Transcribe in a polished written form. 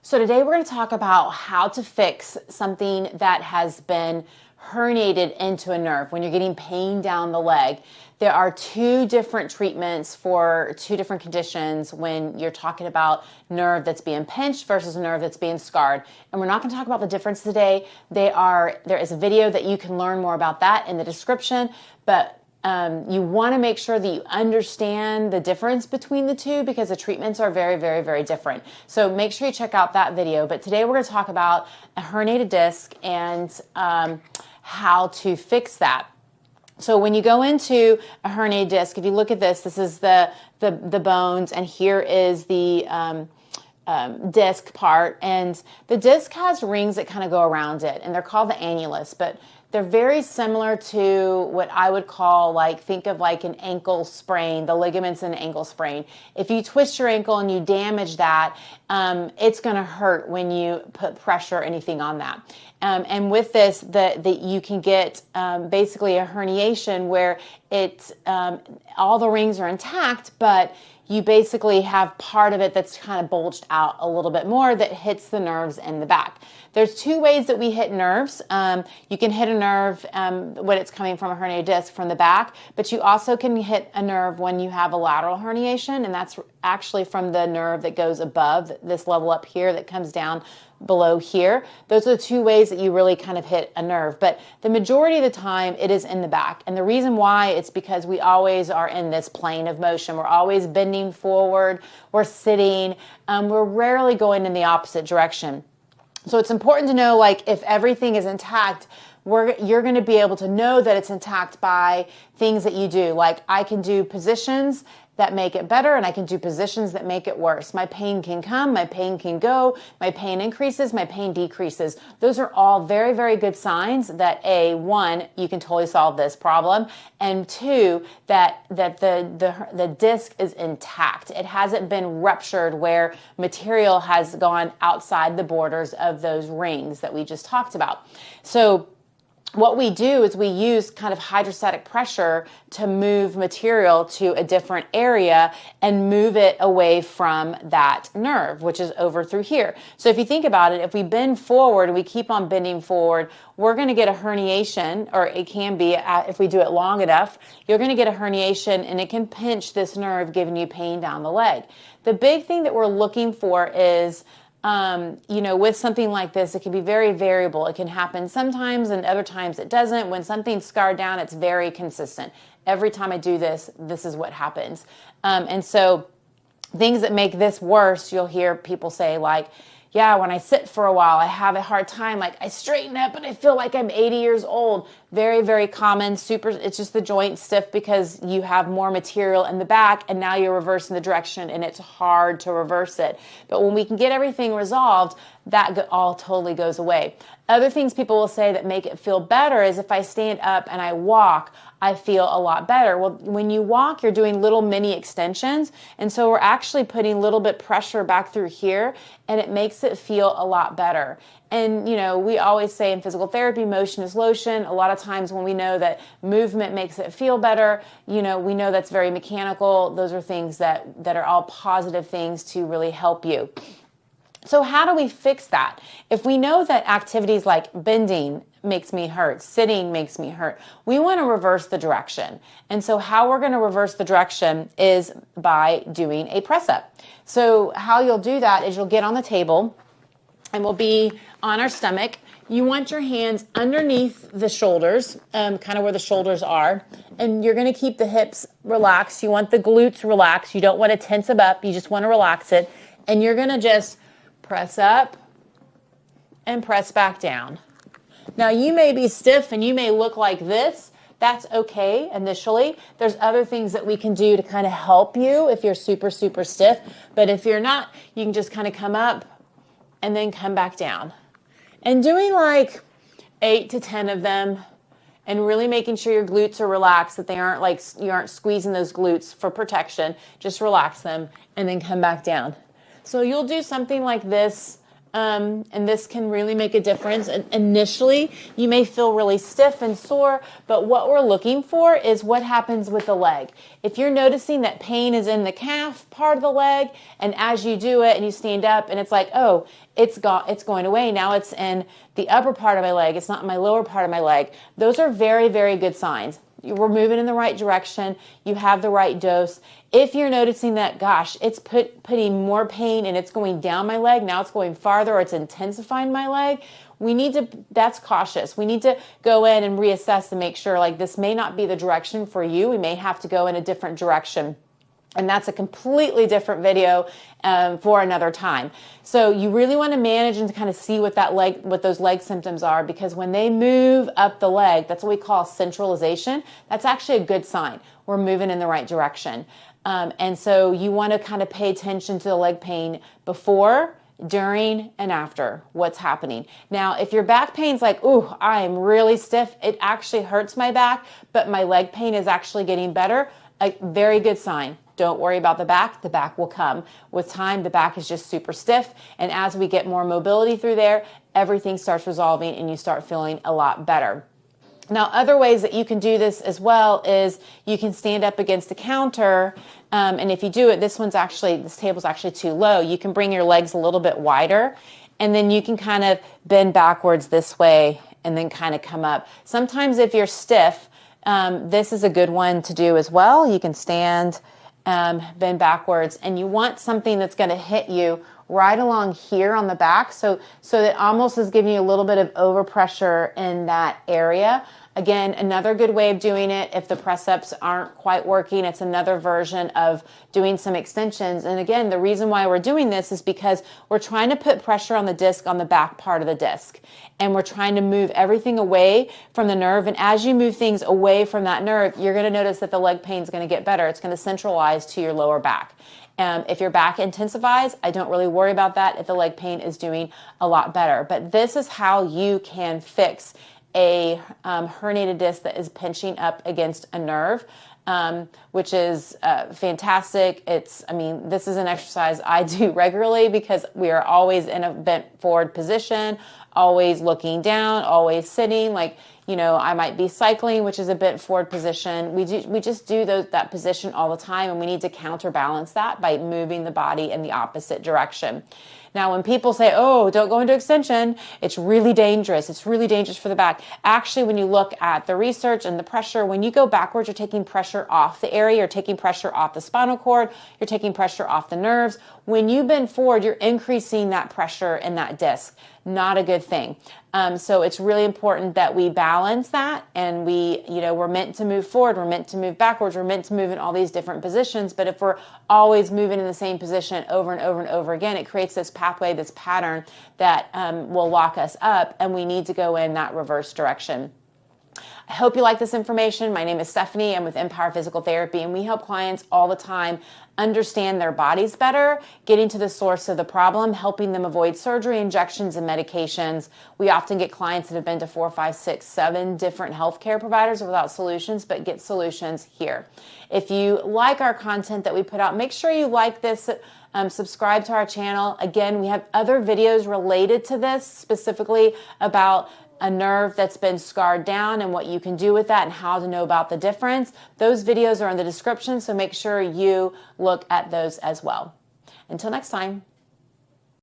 So today we're going to talk about how to fix something that has been herniated into a nerve when you're getting pain down the leg. There are two different treatments for two different conditions when you're talking about nerve that's being pinched versus a nerve that's being scarred. And we're not going to talk about the difference today. There is a video that you can learn more about that in the description, but you want to make sure that you understand the difference between the two because the treatments are very, very, very different. So make sure you check out that video. But today we're going to talk about a herniated disc and how to fix that. So when you go into a herniated disc, if you look at this, this is the bones, and here is the disc part, and the disc has rings that kind of go around it, and they're called the annulus, but they're very similar to what I would call, think of like an ankle sprain, the ligaments in an ankle sprain. If you twist your ankle and you damage that, it's going to hurt when you put pressure or anything on that. And with this, you can get basically a herniation where all the rings are intact, but you basically have part of it that's kind of bulged out a little bit more that hits the nerves in the back. There's two ways that we hit nerves. You can hit a nerve when it's coming from a herniated disc from the back, but you also can hit a nerve when you have a lateral herniation, and that's actually from the nerve that goes above this level up here that comes down below here. Those are the two ways that you really kind of hit a nerve, but the majority of the time it is in the back. And the reason why, it's because we always are in this plane of motion. We're always bending forward, we're sitting, we're rarely going in the opposite direction. So it's important to know, if everything is intact, you're going to be able to know that it's intact by things that you do. Like, I can do positions that make it better, and I can do positions that make it worse. My pain can come, my pain can go, my pain increases, my pain decreases. Those are all very, very good signs that one, you can totally solve this problem, and two, that the disc is intact. It hasn't been ruptured where material has gone outside the borders of those rings that we just talked about. So what we do is we use kind of hydrostatic pressure to move material to a different area and move it away from that nerve, which is over through here. So if you think about it, if we bend forward and we keep on bending forward, we're going to get a herniation, or it can be, if we do it long enough, you're going to get a herniation, and it can pinch this nerve, giving you pain down the leg. The big thing that we're looking for is with something like this, it can be very variable. It can happen sometimes and other times it doesn't. When something's scarred down, it's very consistent. Every time I do this, this is what happens. And so things that make this worse, you'll hear people say yeah, when I sit for a while, I have a hard time. I straighten up and I feel like I'm 80 years old. Very, very common. It's just the joint stiff because you have more material in the back, and now you're reversing the direction, and it's hard to reverse it. But when we can get everything resolved, that all totally goes away. Other things people will say that make it feel better is if I stand up and I walk, I feel a lot better. Well, when you walk, you're doing little mini extensions, and so we're actually putting a little bit pressure back through here, and it makes it feel a lot better. And, we always say in physical therapy, motion is lotion. A lot of times when we know that movement makes it feel better, we know that's very mechanical. Those are things that are all positive things to really help you. So how do we fix that? If we know that activities like bending makes me hurt, sitting makes me hurt, we want to reverse the direction. And so how we're going to reverse the direction is by doing a press up. So how you'll do that is you'll get on the table, and we'll be on our stomach. You want your hands underneath the shoulders, kind of where the shoulders are, and you're going to keep the hips relaxed. You want the glutes relaxed. You don't want to tense them up. You just want to relax it. And you're going to just press up and press back down. Now, you may be stiff and you may look like this. That's okay initially. There's other things that we can do to kind of help you if you're super, super stiff. But if you're not, you can just kind of come up and then come back down. And doing 8 to 10 of them, and really making sure your glutes are relaxed, that they aren't you aren't squeezing those glutes for protection. Just relax them and then come back down. So you'll do something like this and this can really make a difference. And initially, you may feel really stiff and sore, but what we're looking for is what happens with the leg. If you're noticing that pain is in the calf part of the leg, and as you do it and you stand up and it's like, oh, it's going away. Now it's in the upper part of my leg. It's not in my lower part of my leg. Those are very, very good signs. We're moving in the right direction. You have the right dose. If you're noticing that, gosh, it's putting more pain and it's going down my leg, now it's going farther or it's intensifying my leg, that's cautious. We need to go in and reassess and make sure like this may not be the direction for you. We may have to go in a different direction. And that's a completely different video for another time. So you really want to manage and to kind of see what those leg symptoms are, because when they move up the leg, that's what we call centralization. That's actually a good sign. We're moving in the right direction. And so you want to kind of pay attention to the leg pain before, during, and after what's happening. Now, if your back pain's like, ooh, I am really stiff, it actually hurts my back, but my leg pain is actually getting better, a very good sign. Don't worry about the back will come. With time, the back is just super stiff, and as we get more mobility through there, everything starts resolving and you start feeling a lot better. Now, other ways that you can do this as well is you can stand up against the counter, and if you do it, this table's actually too low. You can bring your legs a little bit wider, and then you can kind of bend backwards this way and then kind of come up. Sometimes if you're stiff, this is a good one to do as well. You can stand, bend backwards, and you want something that's going to hit you right along here on the back, so that almost is giving you a little bit of overpressure in that area. Again, another good way of doing it, if the press-ups aren't quite working, it's another version of doing some extensions. And again, the reason why we're doing this is because we're trying to put pressure on the disc on the back part of the disc. And we're trying to move everything away from the nerve. And as you move things away from that nerve, you're going to notice that the leg pain is going to get better. It's going to centralize to your lower back. If your back intensifies, I don't really worry about that if the leg pain is doing a lot better. But this is how you can fix a herniated disc that is pinching up against a nerve, which is fantastic. This is an exercise I do regularly because we are always in a bent forward position, always looking down, always sitting. I might be cycling, which is a bent forward position. We just do that position all the time, and we need to counterbalance that by moving the body in the opposite direction. Now, when people say, oh, don't go into extension, it's really dangerous. It's really dangerous for the back. Actually, when you look at the research and the pressure, when you go backwards, you're taking pressure off the area, you're taking pressure off the spinal cord, you're taking pressure off the nerves. When you bend forward, you're increasing that pressure in that disc. Not a good thing. So it's really important that we balance that, and we're meant to move forward, we're meant to move backwards, we're meant to move in all these different positions. But if we're always moving in the same position over and over and over again, it creates this pathway, this pattern that will lock us up, and we need to go in that reverse direction. I hope you like this information. My name is Stephanie. I'm with Empower Physical Therapy, and we help clients all the time understand their bodies better, getting to the source of the problem, helping them avoid surgery, injections, and medications. We often get clients that have been to 4, 5, 6, 7 different healthcare providers without solutions, but get solutions here. If you like our content that we put out, make sure you like this, subscribe to our channel. Again, we have other videos related to this, specifically about a nerve that's been scarred down and what you can do with that and how to know about the difference. Those videos are in the description, so make sure you look at those as well. Until next time.